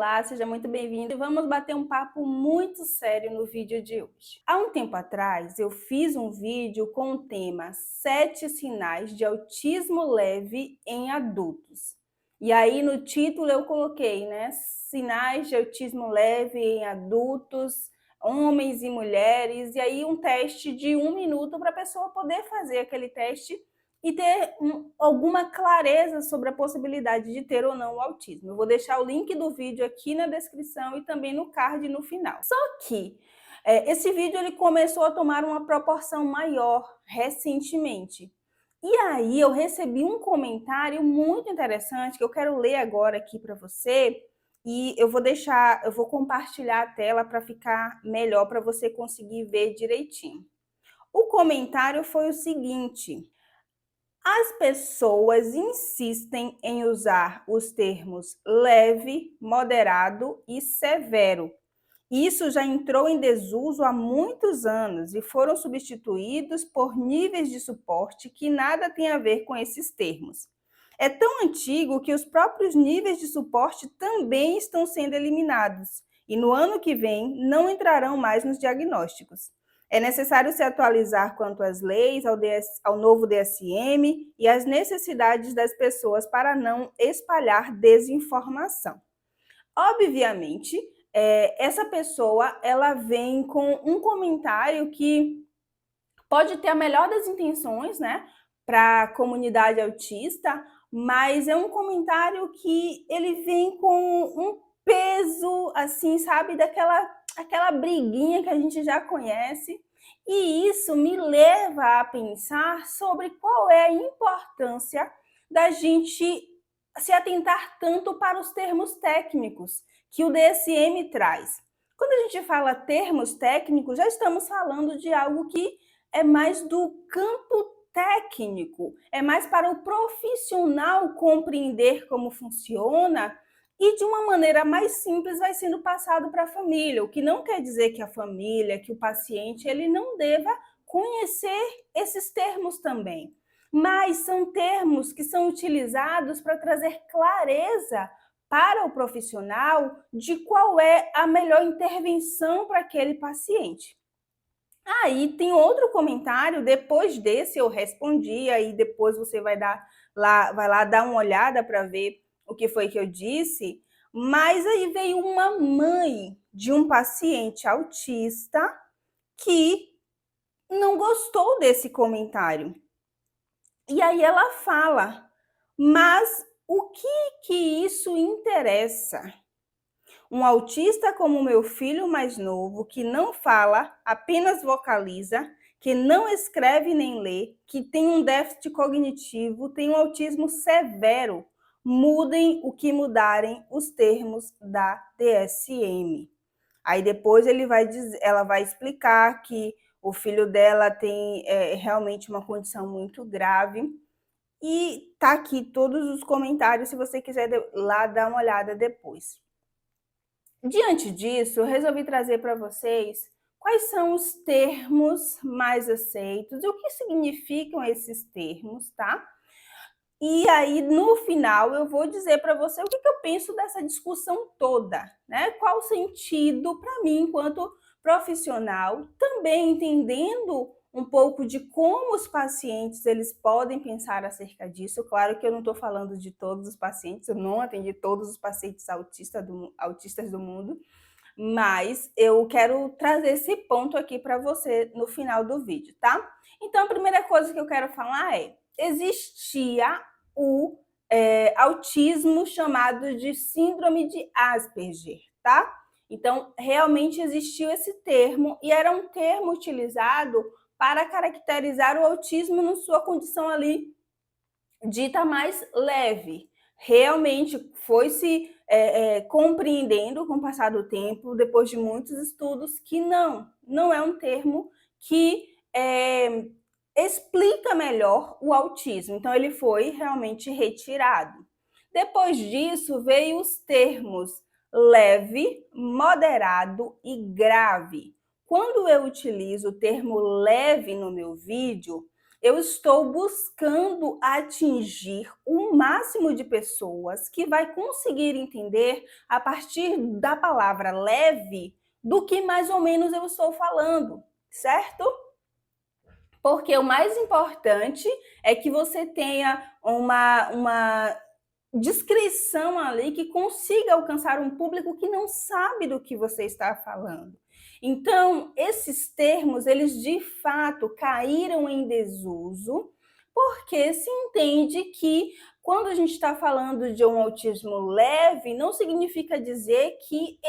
Olá, seja muito bem-vindo e vamos bater um papo muito sério no vídeo de hoje. Há um tempo atrás, eu fiz um vídeo com o tema 7 sinais de autismo leve em adultos. E aí no título eu coloquei, sinais de autismo leve em adultos, homens e mulheres, e aí um teste de 1 minuto para a pessoa poder fazer aquele teste e ter alguma clareza sobre a possibilidade de ter ou não o autismo. Eu vou deixar o link do vídeo aqui na descrição e também no card no final. Só que esse vídeo ele começou a tomar uma proporção maior recentemente. E aí eu recebi um comentário muito interessante que eu quero ler agora aqui para você e eu vou compartilhar a tela para ficar melhor para você conseguir ver direitinho. O comentário foi o seguinte: as pessoas insistem em usar os termos leve, moderado e severo. Isso já entrou em desuso há muitos anos e foram substituídos por níveis de suporte que nada têm a ver com esses termos. É tão antigo que os próprios níveis de suporte também estão sendo eliminados e no ano que vem não entrarão mais nos diagnósticos. É necessário se atualizar quanto às leis, ao novo DSM e às necessidades das pessoas para não espalhar desinformação. Obviamente, essa pessoa ela vem com um comentário que pode ter a melhor das intenções, para a comunidade autista, mas é um comentário que ele vem com um peso, assim, sabe, aquela briguinha que a gente já conhece, e isso me leva a pensar sobre qual é a importância da gente se atentar tanto para os termos técnicos que o DSM traz. Quando a gente fala termos técnicos, já estamos falando de algo que é mais do campo técnico, é mais para o profissional compreender como funciona e de uma maneira mais simples vai sendo passado para a família, o que não quer dizer que a família, que o paciente, ele não deva conhecer esses termos também. Mas são termos que são utilizados para trazer clareza para o profissional de qual é a melhor intervenção para aquele paciente. Aí tem outro comentário, depois desse eu respondi, aí depois você vai lá dar uma olhada para ver o que foi que eu disse, mas aí veio uma mãe de um paciente autista que não gostou desse comentário. E aí ela fala, mas o que isso interessa? Um autista como meu filho mais novo, que não fala, apenas vocaliza, que não escreve nem lê, que tem um déficit cognitivo, tem um autismo severo. Mudem o que mudarem os termos da DSM. Aí depois ela vai explicar que o filho dela tem realmente uma condição muito grave. E tá aqui todos os comentários, se você quiser lá dar uma olhada depois. Diante disso, eu resolvi trazer para vocês quais são os termos mais aceitos e o que significam esses termos, tá? E aí, no final, eu vou dizer para você o que eu penso dessa discussão toda, Qual o sentido para mim, enquanto profissional, também entendendo um pouco de como os pacientes eles podem pensar acerca disso. Claro que eu não estou falando de todos os pacientes, eu não atendi todos os pacientes autistas do mundo, mas eu quero trazer esse ponto aqui para você no final do vídeo, tá? Então, a primeira coisa que eu quero falar é: existia o autismo chamado de síndrome de Asperger, tá? Então, realmente existiu esse termo e era um termo utilizado para caracterizar o autismo na sua condição ali dita mais leve. Realmente foi se compreendendo com o passar do tempo, depois de muitos estudos, que não é um termo que explica melhor o autismo. Então, ele foi realmente retirado. Depois disso, veio os termos leve, moderado e grave. Quando eu utilizo o termo leve no meu vídeo, Eu estou buscando atingir o máximo de pessoas que vai conseguir entender a partir da palavra leve do que mais ou menos eu estou falando, certo? Porque o mais importante é que você tenha uma descrição ali que consiga alcançar um público que não sabe do que você está falando. Então, esses termos, eles de fato caíram em desuso, porque se entende que quando a gente está falando de um autismo leve, não significa dizer que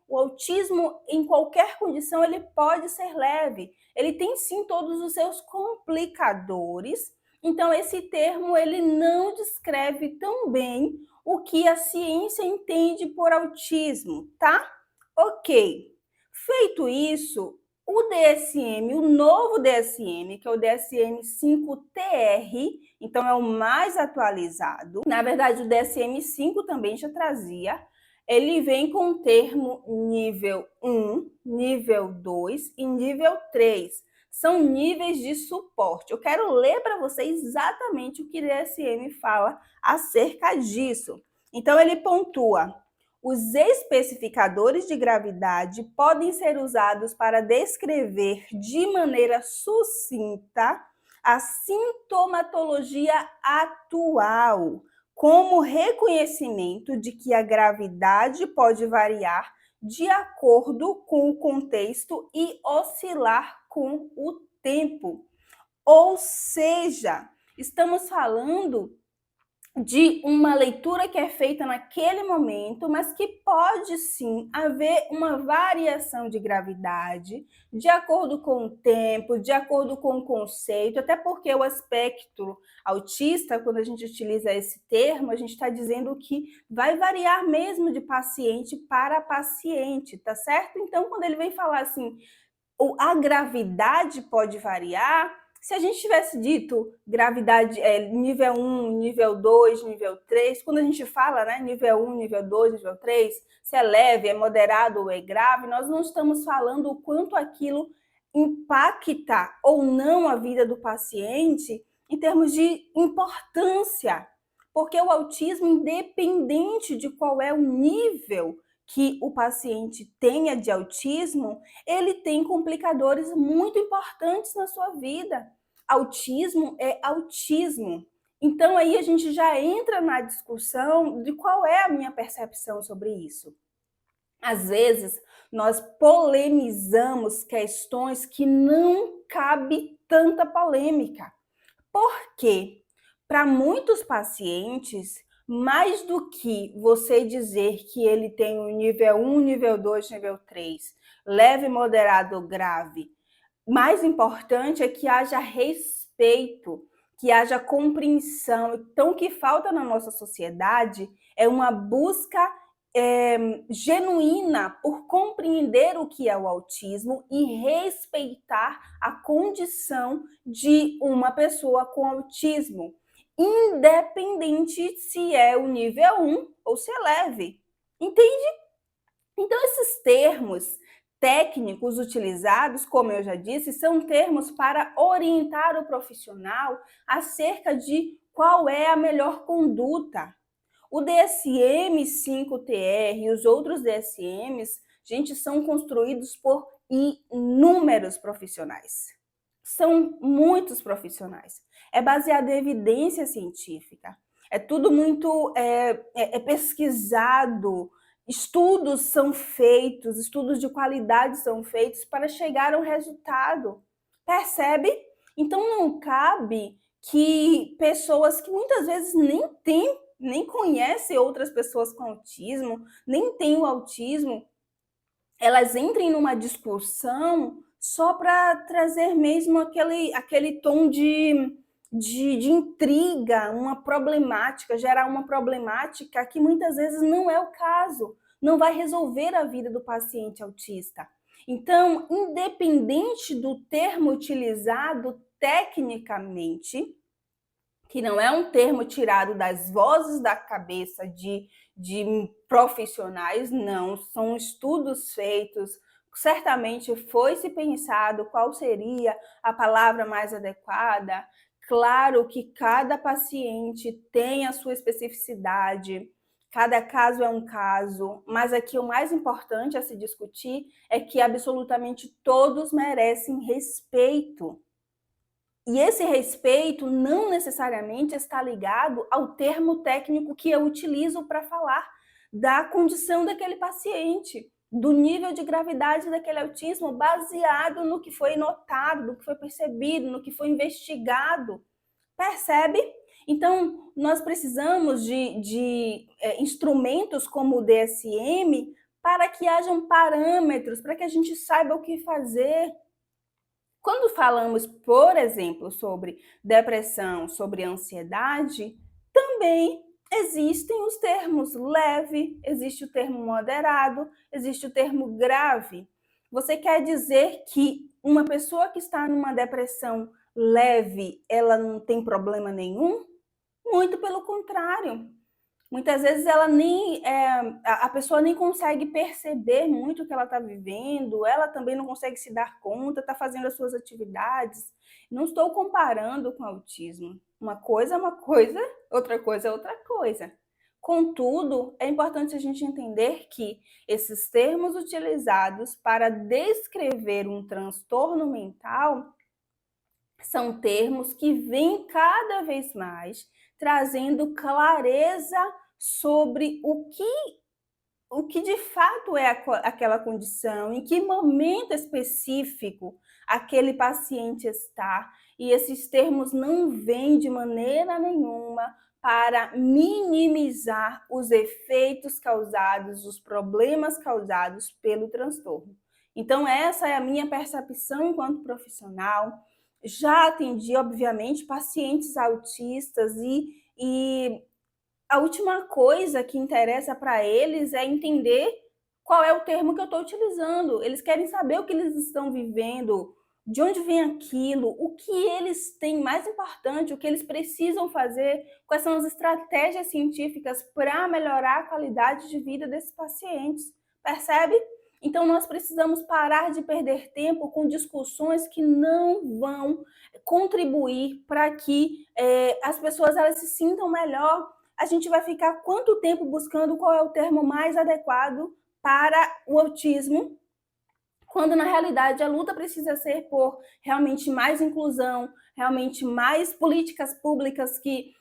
o autismo, em qualquer condição, ele pode ser leve. Ele tem sim todos os seus complicadores. Então, esse termo ele não descreve tão bem o que a ciência entende por autismo, tá? Ok. Feito isso, o DSM, o novo DSM, que é o DSM-5-TR, então é o mais atualizado. Na verdade, o DSM-5 também já trazia. Ele vem com o termo nível 1, nível 2 e nível 3. São níveis de suporte. Eu quero ler para vocês exatamente o que o DSM fala acerca disso. Então, ele pontua: os especificadores de gravidade podem ser usados para descrever de maneira sucinta a sintomatologia atual, como reconhecimento de que a gravidade pode variar de acordo com o contexto e oscilar com o tempo. Ou seja, estamos falando de uma leitura que é feita naquele momento, mas que pode sim haver uma variação de gravidade de acordo com o tempo, de acordo com o conceito, até porque o espectro autista, quando a gente utiliza esse termo, a gente está dizendo que vai variar mesmo de paciente para paciente, tá certo? Então, quando ele vem falar assim, a gravidade pode variar, se a gente tivesse dito gravidade nível 1, nível 2, nível 3, quando a gente fala nível 1, nível 2, nível 3, se é leve, é moderado ou é grave, nós não estamos falando o quanto aquilo impacta ou não a vida do paciente em termos de importância, porque o autismo, independente de qual é o nível que o paciente tenha de autismo, ele tem complicadores muito importantes na sua vida. Autismo é autismo. Então, aí a gente já entra na discussão de qual é a minha percepção sobre isso. Às vezes, nós polemizamos questões que não cabe tanta polêmica. Por quê? Para muitos pacientes, mais do que você dizer que ele tem o nível 1, nível 2, nível 3, leve, moderado, grave, mais importante é que haja respeito, que haja compreensão. Então, o que falta na nossa sociedade é uma busca genuína por compreender o que é o autismo e respeitar a condição de uma pessoa com autismo, independente se é o nível 1 ou se é leve. Entende? Então, esses termos técnicos utilizados, como eu já disse, são termos para orientar o profissional acerca de qual é a melhor conduta. O DSM-5-TR e os outros DSMs, gente, são construídos por inúmeros profissionais. São muitos profissionais. É baseado em evidência científica. É tudo muito pesquisado. Estudos são feitos, estudos de qualidade são feitos para chegar a um resultado. Percebe? Então não cabe que pessoas que muitas vezes nem conhecem outras pessoas com autismo, nem têm o autismo, elas entrem numa discussão só para trazer mesmo aquele tom de intriga, uma problemática, gerar uma problemática que muitas vezes não é o caso, não vai resolver a vida do paciente autista. Então, independente do termo utilizado tecnicamente, que não é um termo tirado das vozes da cabeça de profissionais, não, são estudos feitos certamente foi se pensado qual seria a palavra mais adequada. Claro que cada paciente tem a sua especificidade, cada caso é um caso, mas aqui o mais importante a se discutir é que absolutamente todos merecem respeito. E esse respeito não necessariamente está ligado ao termo técnico que eu utilizo para falar da condição daquele paciente, do nível de gravidade daquele autismo, baseado no que foi notado, no que foi percebido, no que foi investigado. Percebe? Então, nós precisamos de instrumentos como o DSM para que hajam parâmetros, para que a gente saiba o que fazer. Quando falamos, por exemplo, sobre depressão, sobre ansiedade, também existem os termos leve, existe o termo moderado, existe o termo grave. Você quer dizer que uma pessoa que está numa depressão leve, ela não tem problema nenhum? Muito pelo contrário. Muitas vezes ela nem a pessoa nem consegue perceber muito o que ela está vivendo, ela também não consegue se dar conta, está fazendo as suas atividades. Não estou comparando com autismo. Uma coisa é uma coisa, outra coisa é outra coisa. Contudo, é importante a gente entender que esses termos utilizados para descrever um transtorno mental são termos que vêm cada vez mais trazendo clareza sobre o que de fato é aquela condição, em que momento específico aquele paciente está, e esses termos não vêm de maneira nenhuma para minimizar os efeitos causados, os problemas causados pelo transtorno. Então, essa é a minha percepção enquanto profissional. Já atendi, obviamente, pacientes autistas e a última coisa que interessa para eles é entender qual é o termo que eu estou utilizando. Eles querem saber o que eles estão vivendo, de onde vem aquilo, o que eles têm mais importante, o que eles precisam fazer, quais são as estratégias científicas para melhorar a qualidade de vida desses pacientes. Percebe? Então, nós precisamos parar de perder tempo com discussões que não vão contribuir para que as pessoas elas se sintam melhor. A gente vai ficar quanto tempo buscando qual é o termo mais adequado para o autismo, quando na realidade a luta precisa ser por realmente mais inclusão, realmente mais políticas públicas que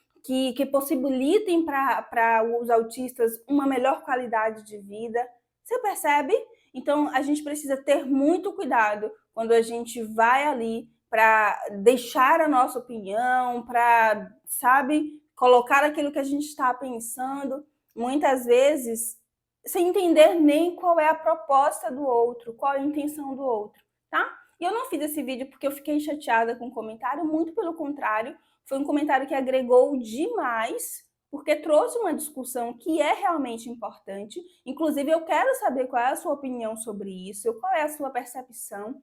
possibilitem para os autistas uma melhor qualidade de vida. Você percebe? Então, a gente precisa ter muito cuidado quando a gente vai ali para deixar a nossa opinião, para, sabe, colocar aquilo que a gente está pensando, muitas vezes sem entender nem qual é a proposta do outro, qual é a intenção do outro, tá? E eu não fiz esse vídeo porque eu fiquei chateada com o comentário, muito pelo contrário, foi um comentário que agregou demais, porque trouxe uma discussão que é realmente importante. Inclusive, eu quero saber qual é a sua opinião sobre isso, qual é a sua percepção.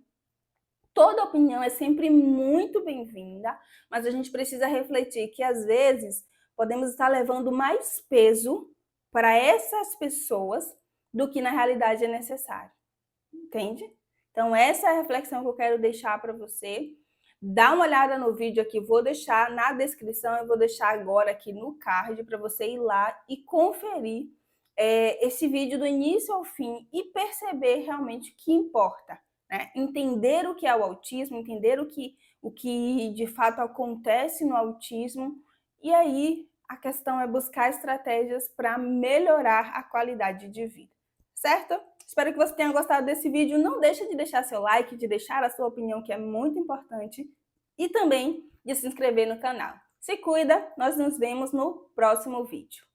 Toda opinião é sempre muito bem-vinda, mas a gente precisa refletir que, às vezes, podemos estar levando mais peso para essas pessoas do que na realidade é necessário. Entende? Então, essa é a reflexão que eu quero deixar para você. Dá uma olhada no vídeo aqui, vou deixar na descrição, eu vou deixar agora aqui no card para você ir lá e conferir esse vídeo do início ao fim e perceber realmente o que importa. Né? Entender o que é o autismo, entender o que de fato acontece no autismo, e aí a questão é buscar estratégias para melhorar a qualidade de vida, certo? Espero que você tenha gostado desse vídeo. Não deixe de deixar seu like, de deixar a sua opinião, que é muito importante, e também de se inscrever no canal. Se cuida, nós nos vemos no próximo vídeo.